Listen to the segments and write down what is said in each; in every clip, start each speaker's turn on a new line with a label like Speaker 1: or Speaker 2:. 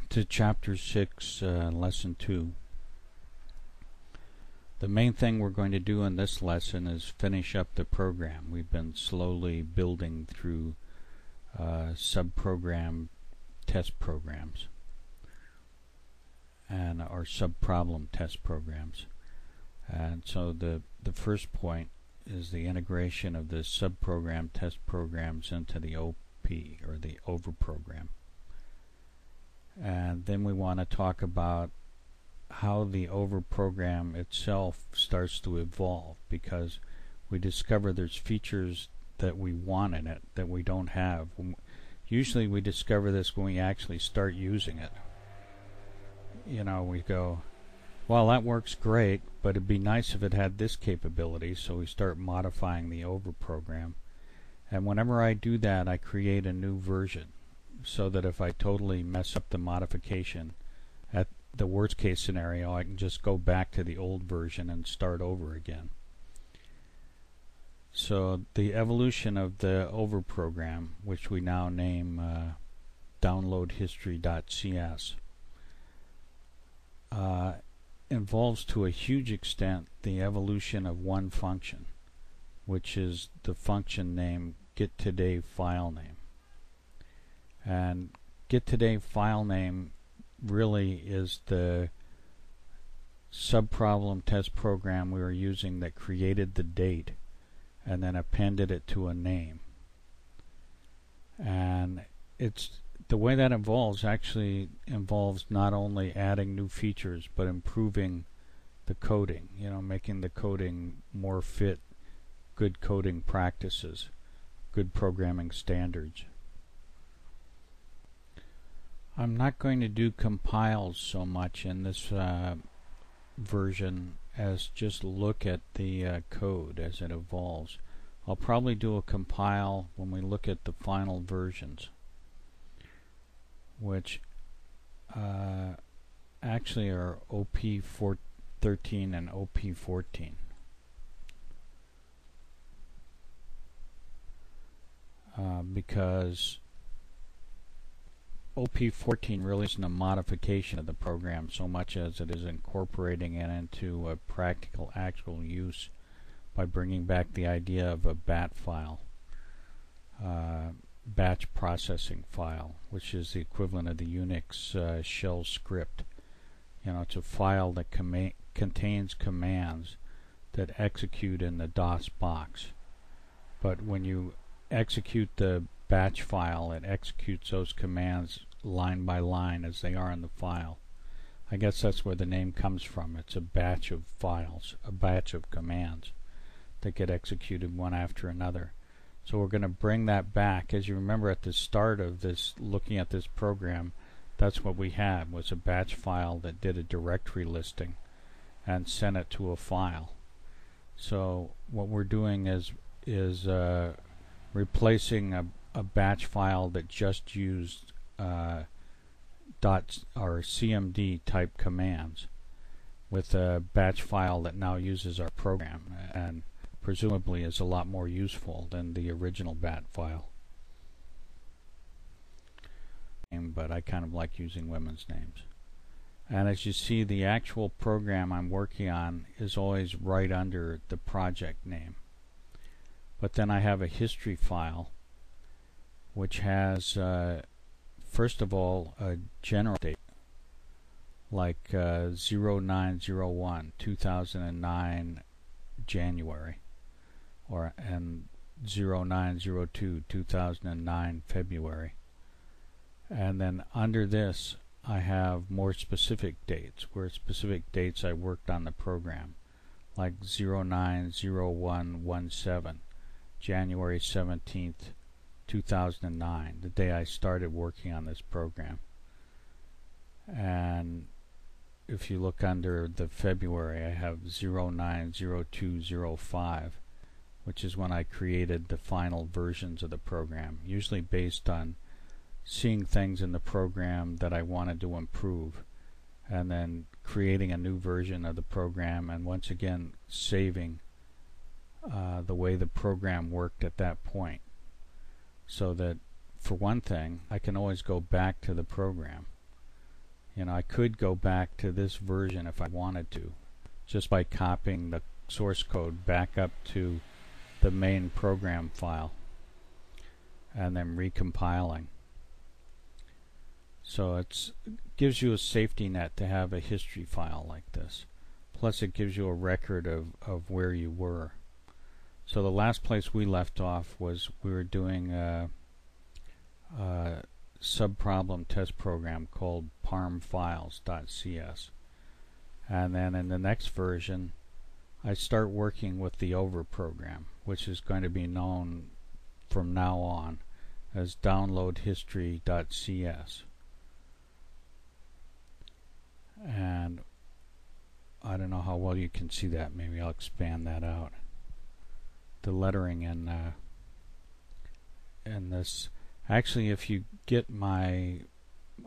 Speaker 1: to Chapter 6, Lesson 2. The main thing we're going to do in this lesson is finish up the program. We've been slowly building through sub-program test programs and our sub-problem test programs. And so the first point is the integration of the sub-program test programs into the OP, or the over program. And then we want to talk about how the over program itself starts to evolve, because we discover there's features that we want in it that we don't have. Usually we discover this when we actually start using it. You know, we go, well, that works great, but it'd be nice if it had this capability, so we start modifying the over program. And whenever I do that, I create a new version, so that if I totally mess up the modification, at the worst case scenario, I can just go back to the old version and start over again. So the evolution of the over program, which we now name downloadhistory.cs, involves to a huge extent the evolution of one function, which is the function name getTodayFileName. And getTodayFileName really is the subproblem test program we were using that created the date and then appended it to a name. And the way that actually involves not only adding new features but improving the coding, making the coding more fit good coding practices, good programming standards. I'm not going to do compiles so much in this version as just look at the code as it evolves. I'll probably do a compile when we look at the final versions, which actually are OP13 and OP14. Because OP14 really isn't a modification of the program so much as it is incorporating it into a practical actual use by bringing back the idea of a BAT file, batch processing file, which is the equivalent of the Unix shell script. It's a file that contains commands that execute in the DOS box, but when you execute the batch file, it executes those commands line by line as they are in the file. I guess that's where the name comes from. It's a batch of files, a batch of commands that get executed one after another. So we're going to bring that back. As you remember at the start of this, looking at this program, that's what we had, was a batch file that did a directory listing and sent it to a file. So what we're doing is replacing a batch file that just used CMD type commands with a batch file that now uses our program and presumably is a lot more useful than the original BAT file. But I kind of like using women's names. And as you see, the actual program I'm working on is always right under the project name. But then I have a history file which has first of all a general date like 0901 2009 January, and 0902 2009 February. And then under this I have more specific dates, where specific dates I worked on the program, like 090117 January 17th 2009, the day I started working on this program. And if you look under the February, I have 090205, which is when I created the final versions of the program, usually based on seeing things in the program that I wanted to improve, and then creating a new version of the program, and once again saving the way the program worked at that point, so that for one thing, I can always go back to the program. I could go back to this version if I wanted to, just by copying the source code back up to the main program file and then recompiling. So it gives you a safety net to have a history file like this. Plus it gives you a record of where you were. So the last place we left off was we were doing a subproblem test program called parmfiles.cs. And then in the next version, I start working with the over program, which is going to be known from now on as downloadhistory.cs. And I don't know how well you can see that. Maybe I'll expand that out. The lettering in this. Actually, if you get my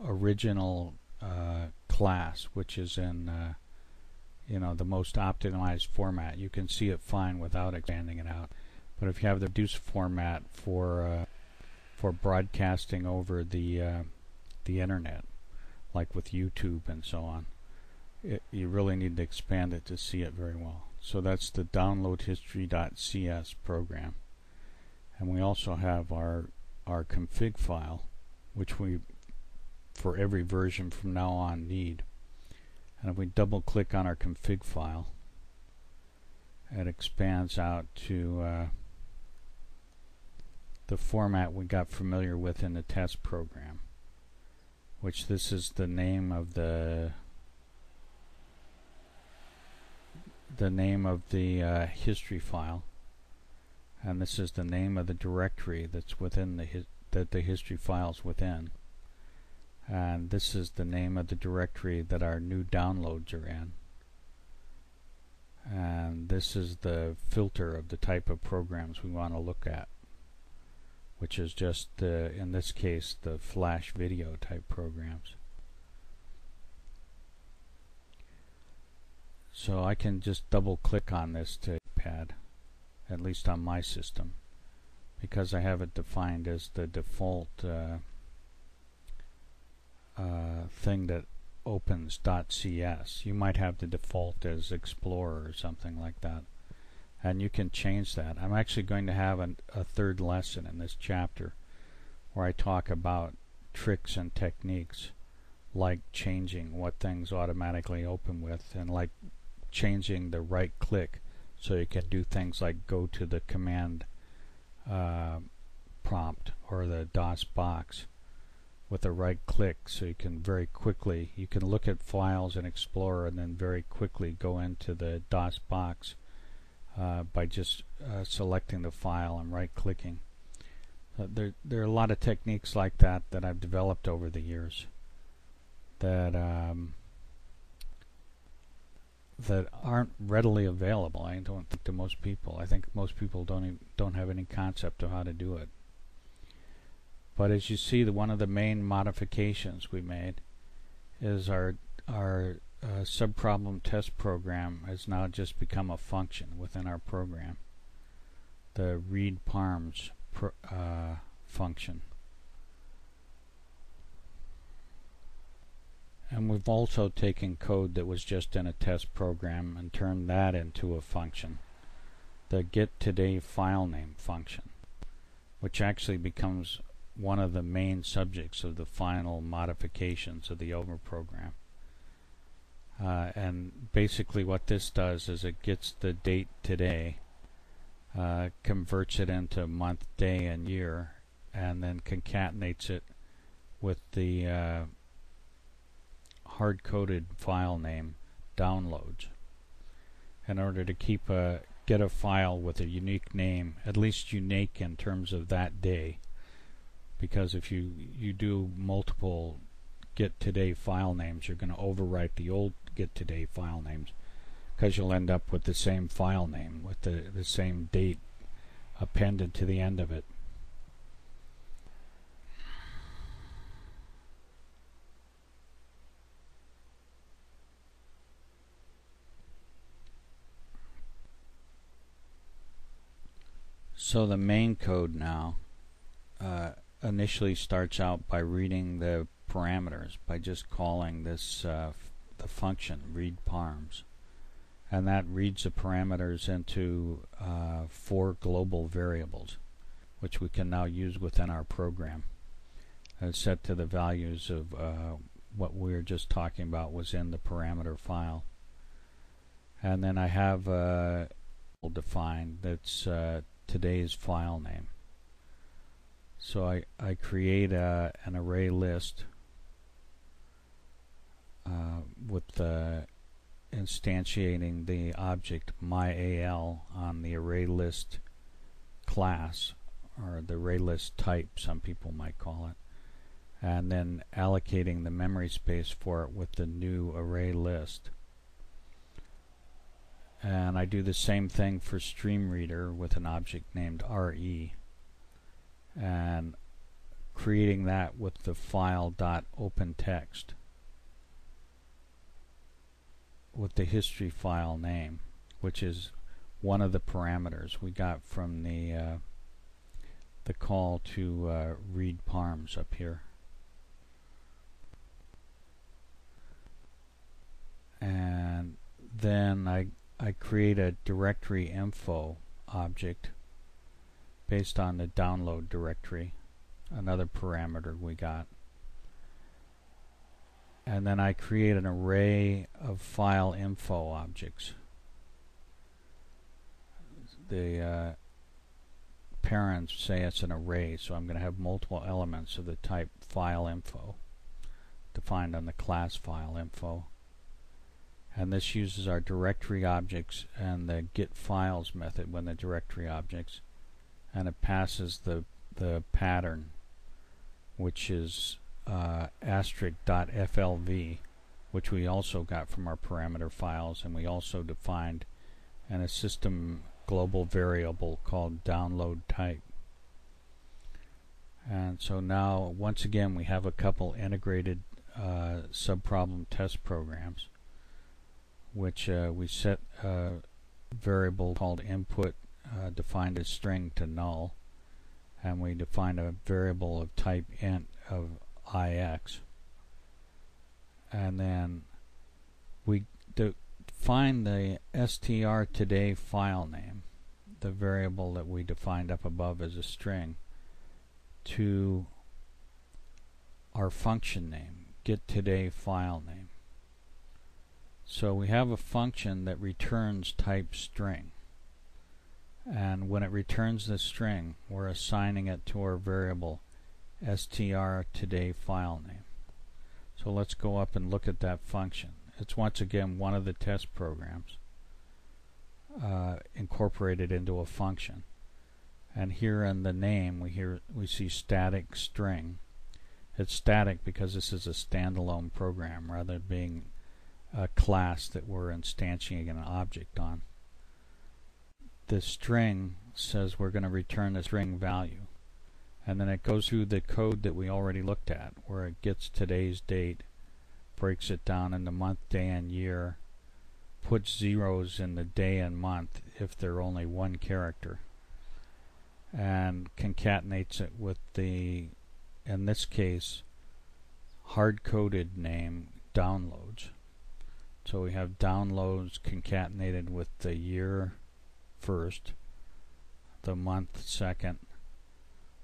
Speaker 1: original class, which is in the most optimized format, you can see it fine without expanding it out. But if you have the reduced format for broadcasting over the internet, like with YouTube and so on, you really need to expand it to see it very well. So that's the downloadhistory.cs program. And we also have our config file, which we, for every version from now on, need. And if we double click on our config file, it expands out to the format we got familiar with in the test program, which this is the name of the history file, and this is the name of the directory that's within that the history file's within, and this is the name of the directory that our new downloads are in, and this is the filter of the type of programs we want to look at, which is just in this case the flash video type programs. So I can just double click on this to pad, at least on my system, because I have it defined as the default thing that opens .cs. You might have the default as Explorer or something like that, and you can change that. I'm actually going to have a third lesson in this chapter where I talk about tricks and techniques, like changing what things automatically open with, and like changing the right click so you can do things like go to the command prompt or the DOS box with a right click, so you can very quickly, you can look at files in Explorer and then very quickly go into the DOS box by just selecting the file and right clicking. There are a lot of techniques like that that I've developed over the years that that aren't readily available. I don't think to most people. I think most people don't have any concept of how to do it. But as you see, one of the main modifications we made is our subproblem test program has now just become a function within our program. The read parms function. And we've also taken code that was just in a test program and turned that into a function, the getTodayFileName function, which actually becomes one of the main subjects of the final modifications of the over program. And basically what this does is it gets the date today, converts it into month, day, and year, and then concatenates it with the hard-coded file name downloads in order to get a file with a unique name, at least unique in terms of that day, because if you do multiple get today file names, you're going to overwrite the old get today file names, because you'll end up with the same file name with the same date appended to the end of it. So the main code now initially starts out by reading the parameters by just calling this the function read params, and that reads the parameters into 4 global variables, which we can now use within our program. It's set to the values of what we were just talking about was in the parameter file. And then I have defined that's today's file name. So I create an array list with instantiating the object myAL on the array list class, or the array list type, some people might call it, and then allocating the memory space for it with the new array list. And I do the same thing for StreamReader with an object named RE, and creating that with the file.openText with the history file name, which is one of the parameters we got from the call to read params up here. And then I create a directory info object based on the download directory, another parameter we got. And then I create an array of file info objects. The parents say it's an array, so I'm going to have multiple elements of the type file info defined on the class file info. And this uses our directory objects and the get files method when the directory objects, and it passes the pattern, which is *.flv, which we also got from our parameter files, and we also defined in a system global variable called download type. And so now once again we have a couple integrated subproblem test programs, which we set a variable called input defined as string to null, and we define a variable of type int of ix, and then we define the str today file name, the variable that we defined up above as a string, to our function name, get today file name. So we have a function that returns type string, and when it returns the string we're assigning it to our variable str today file name. So let's go up and look at that function. It's once again one of the test programs incorporated into a function, and here in the name we see static string. It's static because this is a standalone program rather than being a class that we're instantiating an object on. The string says we're going to return a string value, and then it goes through the code that we already looked at, where it gets today's date, breaks it down into month, day, and year, puts zeros in the day and month if they're only one character, and concatenates it with the, in this case, hard-coded name downloads. So we have downloads concatenated with the year first, the month second,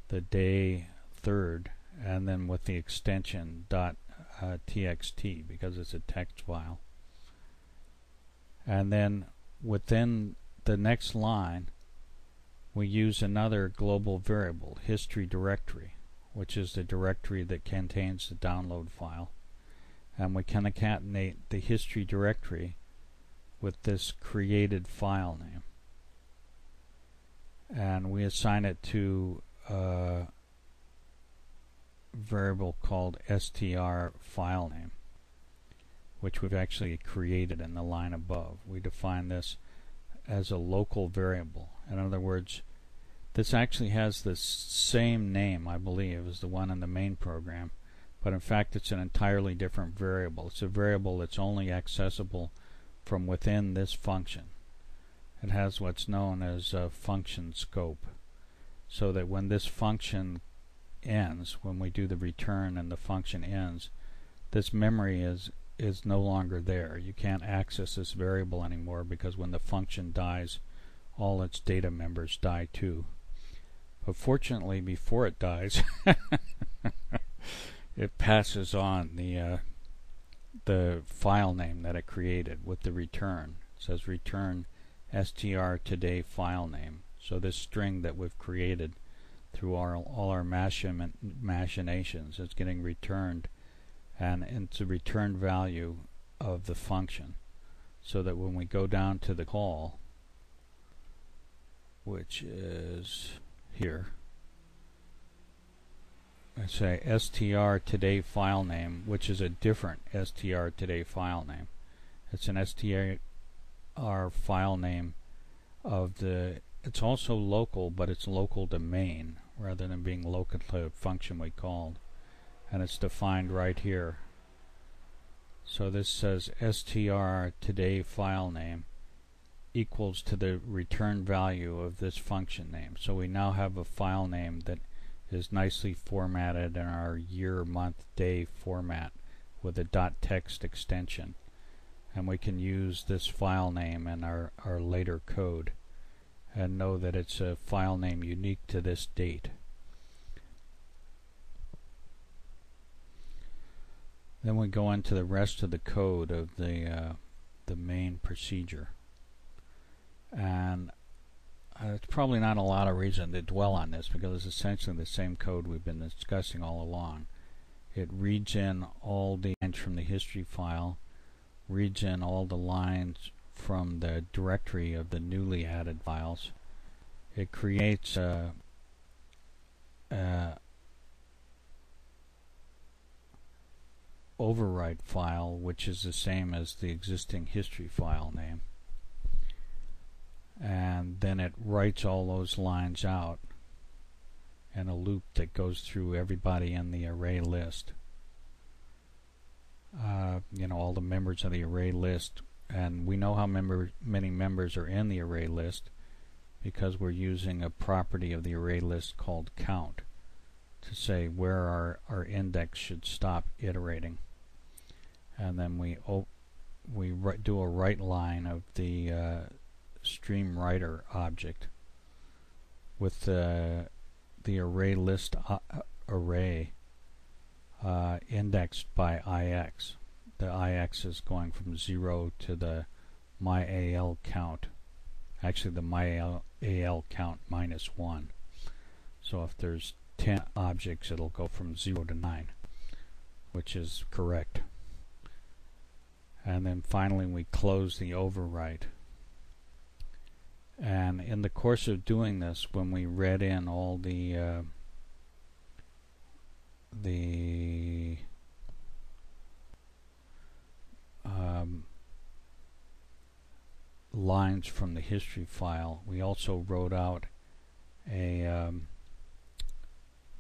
Speaker 1: the day third, and then with the extension .txt because it's a text file. And then within the next line we use another global variable, history directory, which is the directory that contains the download file, and we can concatenate the history directory with this created file name, and we assign it to a variable called str file name, which we've actually created in the line above. We define this as a local variable. In other words, this actually has the same name, I believe, as the one in the main program, but in fact it's an entirely different variable. It's a variable that's only accessible from within this function. It has what's known as a function scope, so that when this function ends, when we do the return and the function ends, this memory is no longer there. You can't access this variable anymore, because when the function dies, all its data members die too. But fortunately, before it dies, it passes on the file name that it created with the return. It says return str today file name. So this string that we've created through all our machinations is getting returned, and it's a return value of the function, so that when we go down to the call, which is here, I say str today file name, which is a different str today file name. It's an str file name of the, it's also local, but it's local to main rather than being local to a function we called, and it's defined right here. So this says str today file name equals to the return value of this function name. So we now have a file name that is nicely formatted in our year, month, day format with a .text extension, and we can use this file name in our later code and know that it's a file name unique to this date. Then we go into the rest of the code of the main procedure, and it's probably not a lot of reason to dwell on this, because it's essentially the same code we've been discussing all along. It reads in all the lines from the history file, reads in all the lines from the directory of the newly added files. It creates a overwrite file, which is the same as the existing history file name, and then it writes all those lines out in a loop that goes through everybody in the array list. All the members of the array list, and we know how many members are in the array list because we're using a property of the array list called count to say where our index should stop iterating. And then we do a write line of the stream writer object with the array list array indexed by ix. The ix is going from 0 to the myAL count. Actually, the myAL count minus 1. So if there's 10 objects, it'll go from 0 to 9, which is correct. And then finally we close the overwrite. And in the course of doing this, when we read in all the lines from the history file, we also wrote out a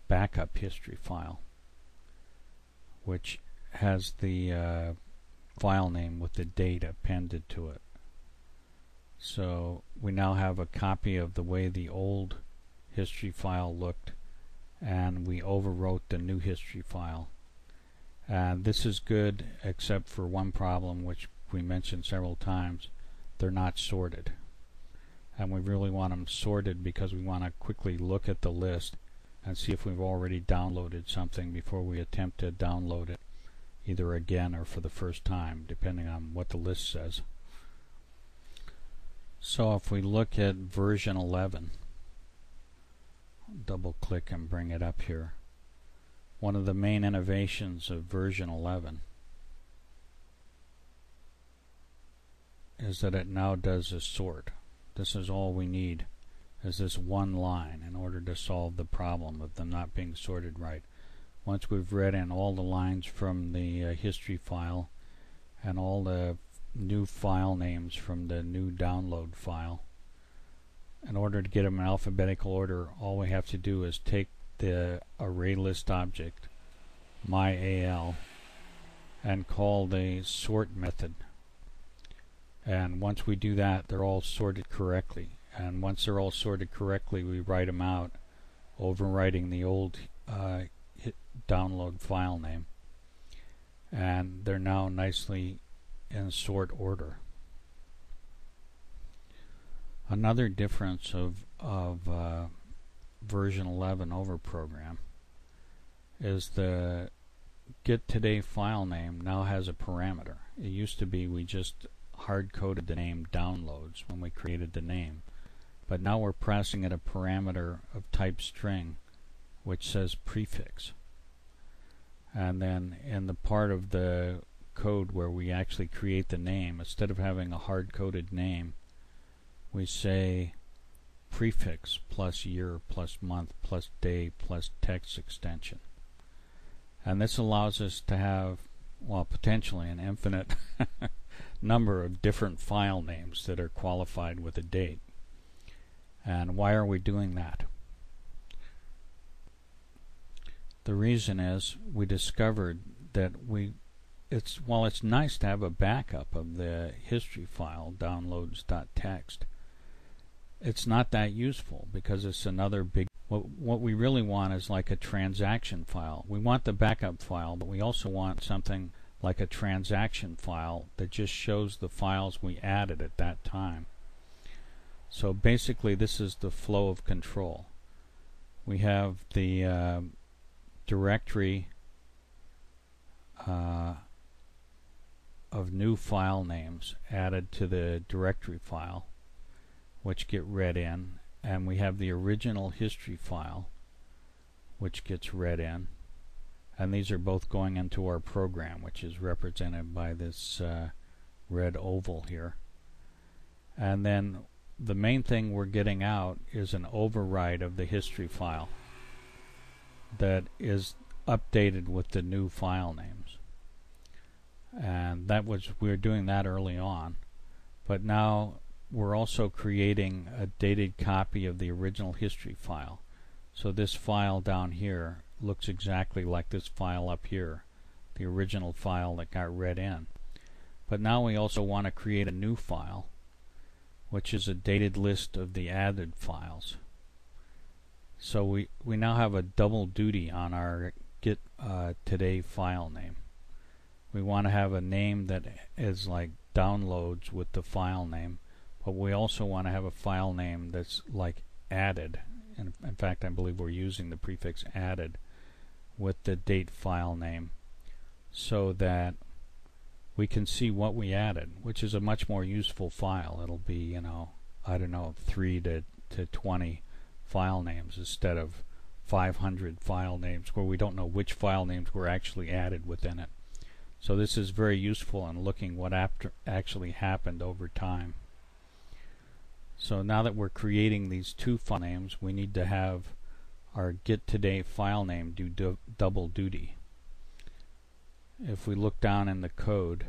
Speaker 1: backup history file, which has the file name with the date appended to it. So we now have a copy of the way the old history file looked, and we overwrote the new history file. And this is good except for one problem, which we mentioned several times. They're not sorted, and we really want them sorted because we want to quickly look at the list and see if we've already downloaded something before we attempt to download it either again or for the first time, depending on what the list says. So if we look at version 11, double click and bring it up here. One of the main innovations of version 11 is that it now does a sort. This is all we need, is this one line in order to solve the problem of them not being sorted right. Once we've read in all the lines from the history file and all the new file names from the new download file, in order to get them in alphabetical order, all we have to do is take the array list object, myAL, and call the sort method. And once we do that, they're all sorted correctly. And once they're all sorted correctly, we write them out, overwriting the old download file name, and they're now nicely in sort order. Another difference of version 11 overprogram is the get today file name now has a parameter. It used to be we just hard-coded the name downloads when we created the name, but now we're passing it a parameter of type string which says prefix. And then in the part of the code where we actually create the name, instead of having a hard-coded name, we say prefix plus year plus month plus day plus text extension. And this allows us to have, well, potentially an infinite number of different file names that are qualified with a date. And why are we doing that? The reason is we discovered that while it's nice to have a backup of the history file downloads.txt, it's not that useful because it's another big. What we really want is like a transaction file. We want the backup file, but we also want something like a transaction file that just shows the files we added at that time. So basically this is the flow of control. We have the directory of new file names added to the directory file, which get read in, and we have the original history file which gets read in, and these are both going into our program, which is represented by this red oval here. And then the main thing we're getting out is an overwrite of the history file that is updated with the new file names. And we're doing that early on, but now we're also creating a dated copy of the original history file. So this file down here looks exactly like this file up here, the original file that got read in. But now we also want to create a new file, which is a dated list of the added files. So we now have a double duty on our get today file name. We want to have a name that is like downloads with the file name, but we also want to have a file name that's like added. And in fact, I believe we're using the prefix added with the date file name so that we can see what we added, which is a much more useful file. It'll be, I don't know, 3 to 20 file names instead of 500 file names where we don't know which file names were actually added within it. So this is very useful in looking what actually happened over time. So now that we're creating these two file names, we need to have our get today file name do double duty. If we look down in the code,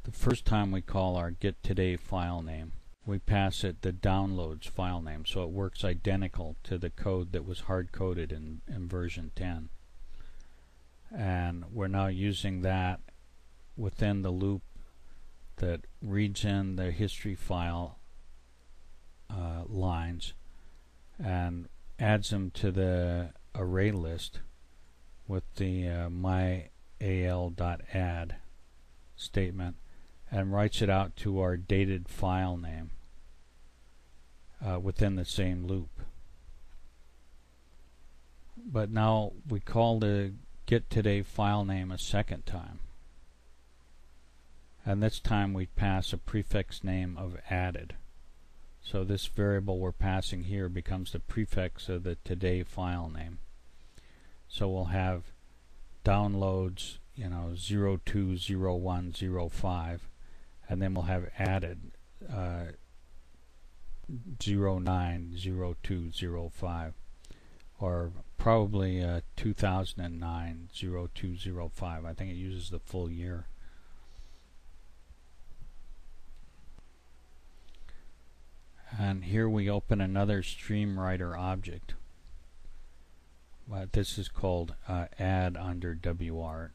Speaker 1: the first time we call our get today file name, we pass it the downloads file name, so it works identical to the code that was hard-coded in version 10. And we're now using that within the loop that reads in the history file lines and adds them to the array list with the myal.add statement and writes it out to our dated file name within the same loop. But now we call the get today file name a second time, and this time we pass a prefix name of added. So this variable we're passing here becomes the prefix of the today file name. So we'll have downloads 020105, and then we'll have added 090205, or probably 2009 0205. I think it uses the full year. And here we open another StreamWriter object. This is called add under WR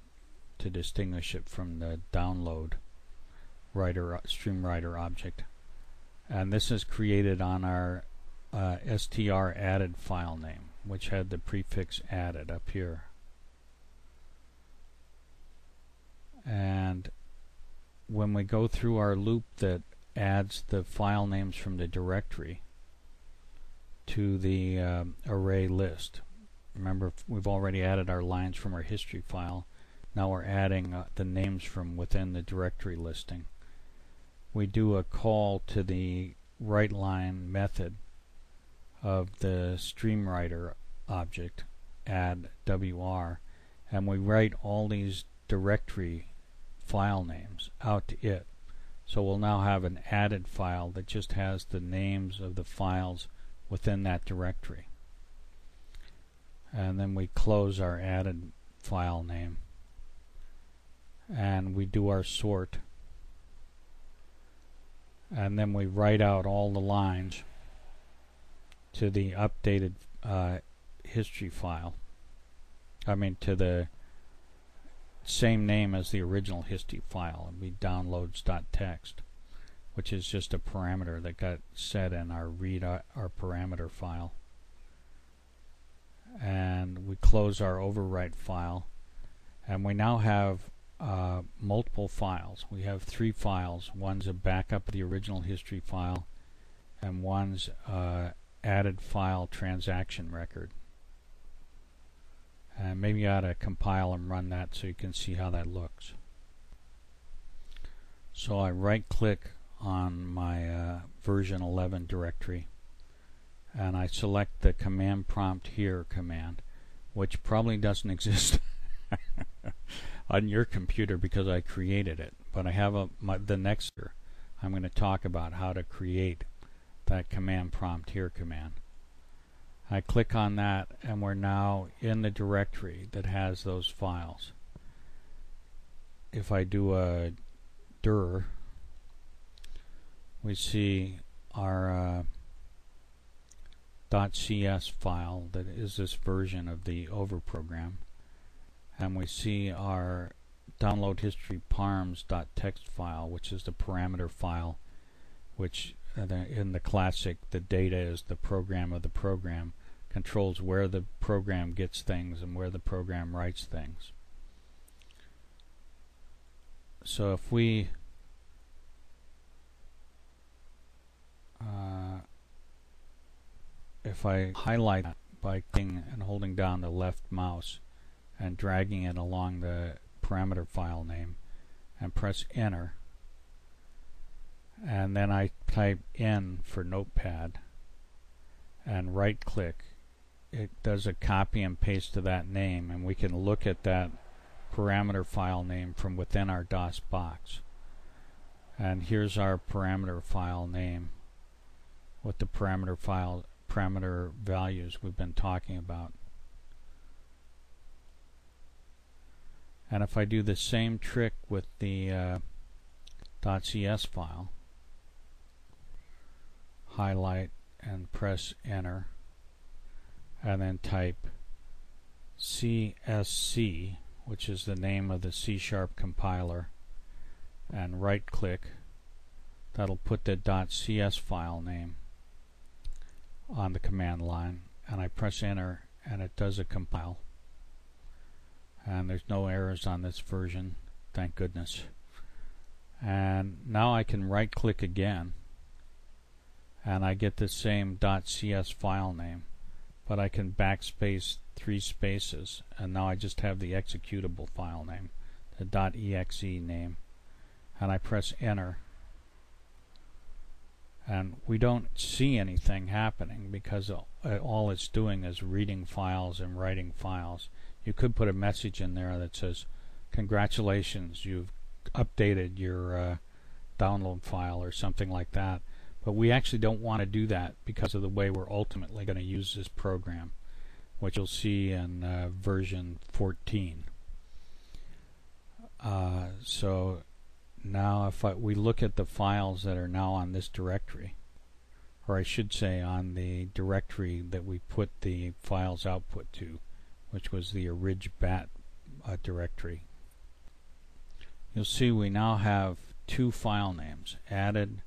Speaker 1: to distinguish it from the download StreamWriter object. And this is created on our str added file name, which had the prefix added up here. And when we go through our loop that adds the file names from the directory to the array list, remember we've already added our lines from our history file. Now we're adding the names from within the directory listing. We do a call to the WriteLine method of the StreamWriter object, add WR, and we write all these directory file names out to it. So we'll now have an added file that just has the names of the files within that directory. And then we close our added file name, and we do our sort, and then we write out all the lines to the updated history file. To the same name as the original history file. It'd be downloads.txt, which is just a parameter that got set in our read our parameter file. And we close our overwrite file, and we now have multiple files. We have 3 files. One's a backup of the original history file, and one's added file transaction record. And maybe you ought to compile and run that so you can see how that looks. So I right click on my version 11 directory, and I select the command prompt here command, which probably doesn't exist on your computer because I created it, but I have the next year I'm going to talk about how to create that command prompt here command. I click on that, and we're now in the directory that has those files. If I do a dir, we see our .cs file that is this version of the over program, and we see our download history parms.txt file, which is the parameter file, which in the classic, the data is the program of the program, controls where the program gets things and where the program writes things. So if we if I highlight that by clicking and holding down the left mouse and dragging it along the parameter file name and press enter, and then I type N for notepad and right click, it does a copy and paste to that name, and we can look at that parameter file name from within our DOS box. And here's our parameter file name with the parameter values we've been talking about. And if I do the same trick with the .cs file, highlight and press enter, and then type CSC, which is the name of the C# compiler, and right click, that'll put the .cs file name on the command line, and I press enter, and it does a compile, and there's no errors on this version, thank goodness. And now I can right click again, and I get the same .cs file name, but I can backspace 3 spaces, and now I just have the executable file name, the .exe name, and I press enter, and we don't see anything happening because all it's doing is reading files and writing files. You could put a message in there that says, congratulations, you've updated your download file or something like that. But we actually don't want to do that because of the way we're ultimately going to use this program, which you'll see in version 14. So now if we look at the files that are now on this directory, or I should say on the directory that we put the files output to, which was the orig.bat directory, you'll see we now have 2 file names, added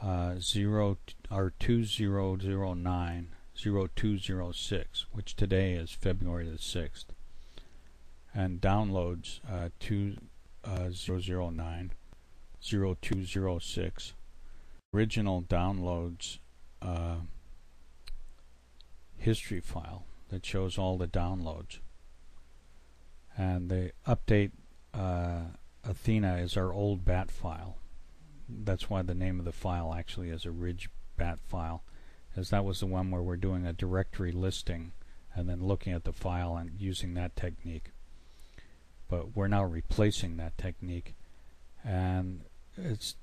Speaker 1: 2009 0206, which today is February the 6th, and downloads 2009 0206. Original downloads history file that shows all the downloads, and the update Athena is our old bat file. That's why the name of the file actually is a ridge bat file, as that was the one where we're doing a directory listing and then looking at the file and using that technique. But we're now replacing that technique, and it's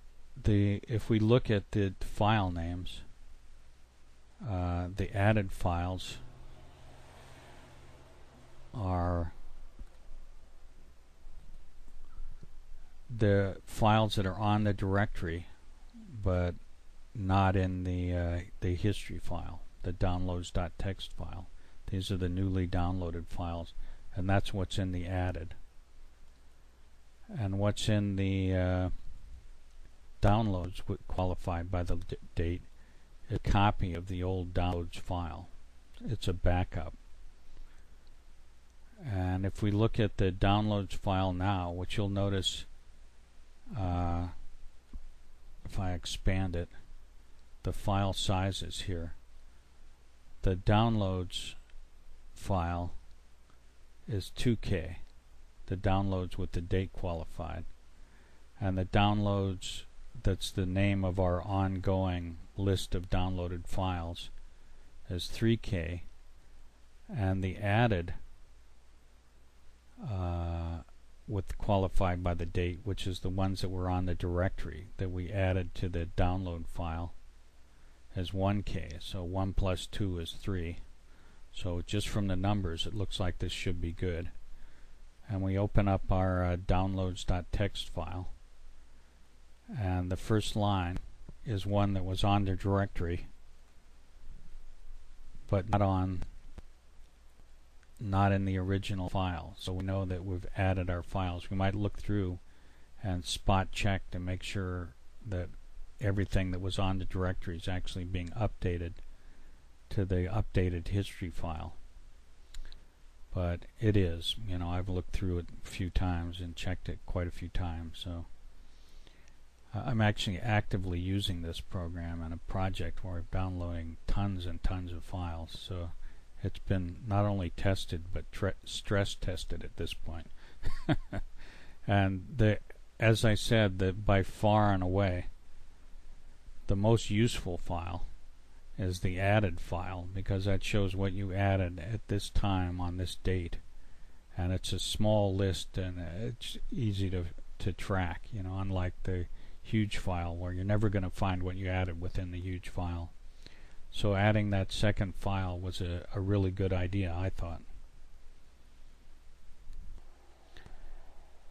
Speaker 1: if we look at the file names, the added files are the files that are on the directory but not in the history file, the downloads.txt file. These are the newly downloaded files, and that's what's in the added. And what's in the downloads qualified by the date, a copy of the old downloads file. It's a backup. And if we look at the downloads file now, what you'll notice, if I expand it, the file sizes here. The downloads file is 2K, the downloads with the date qualified, and the downloads, that's the name of our ongoing list of downloaded files, is 3K, and the added with qualified by the date, which is the ones that were on the directory that we added to the download file, as 1K. So 1 plus 2 is 3. So just from the numbers it looks like this should be good. And we open up our downloads.txt file, and the first line is one that was on the directory but not in the original file. So we know that we've added our files. We might look through and spot check to make sure that everything that was on the directory is actually being updated to the updated history file. But it is. You know, I've looked through it a few times and checked it quite a few times. So I'm actually actively using this program in a project where I'm downloading tons and tons of files. So it's been not only tested but stress tested at this point. And as I said, by far and away the most useful file is the added file, because that shows what you added at this time on this date, and it's a small list and it's easy to track, you know, unlike the huge file where you're never going to find what you added within the huge file. So adding that second file was a really good idea, I thought.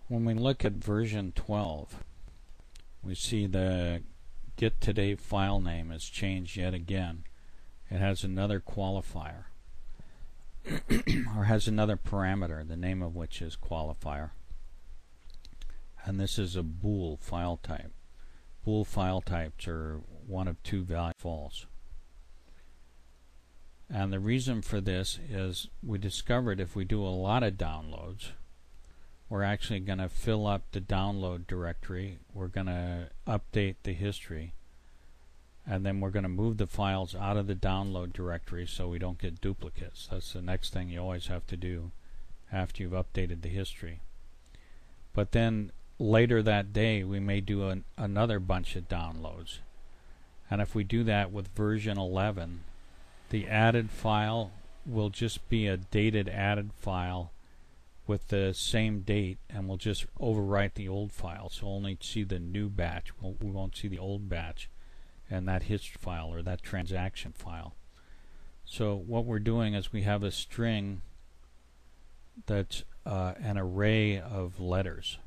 Speaker 1: When we look at version 12, we see the get today file name has changed yet again. It has another qualifier or has another parameter, the name of which is qualifier. And this is a bool file type. Bool file types are one of two values false. And the reason for this is we discovered if we do a lot of downloads, we're actually going to fill up the download directory, we're going to update the history, and then we're going to move the files out of the download directory so we don't get duplicates. That's the next thing you always have to do after you've updated the history. But then later that day we may do another bunch of downloads, and if we do that with version 11, the added file will just be a dated added file with the same date, and we'll just overwrite the old file, so we'll only see the new batch. We won't see the old batch and that history file or that transaction file. So what we're doing is we have a string that's an array of letters,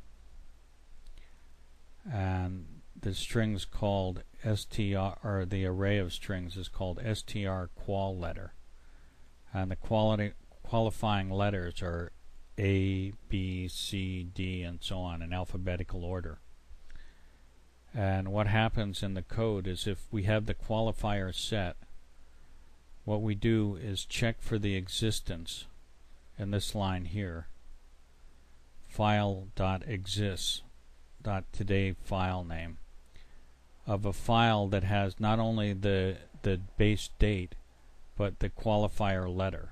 Speaker 1: and the string's called str, or the array of strings is called str qual letter, and the qualifying letters are A, B, C, D, and so on in alphabetical order. And what happens in the code is if we have the qualifier set, what we do is check for the existence in this line here, file.exists.today file name, of a file that has not only the base date but the qualifier letter.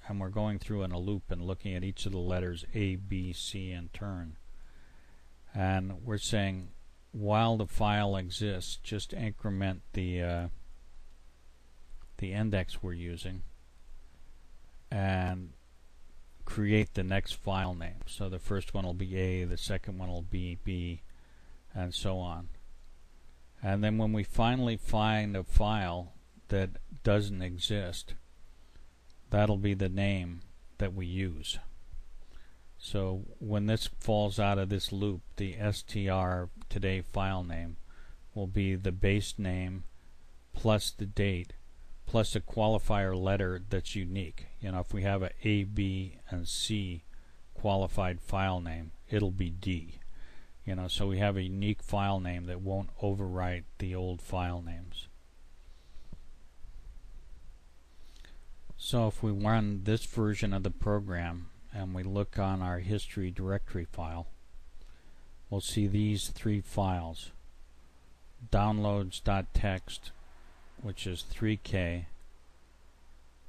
Speaker 1: And we're going through in a loop and looking at each of the letters A, B, C in turn. And we're saying while the file exists, just increment the index we're using and create the next file name. So the first one will be A, the second one will be B, and so on. And then when we finally find a file that doesn't exist, that'll be the name that we use. So when this falls out of this loop, the str today file name will be the base name plus the date plus a qualifier letter that's unique. You know, if we have a B, and C qualified file name, it'll be D. You know, so we have a unique file name that won't overwrite the old file names. So if we run this version of the program and we look on our history directory file, we'll see these three files: downloads.txt, which is 3K,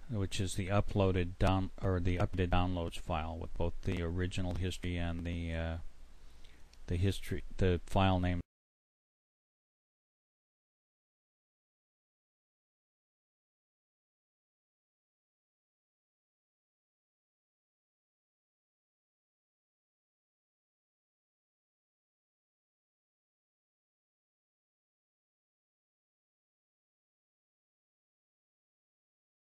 Speaker 1: which is the uploaded the updated downloads file with both the original history and the file name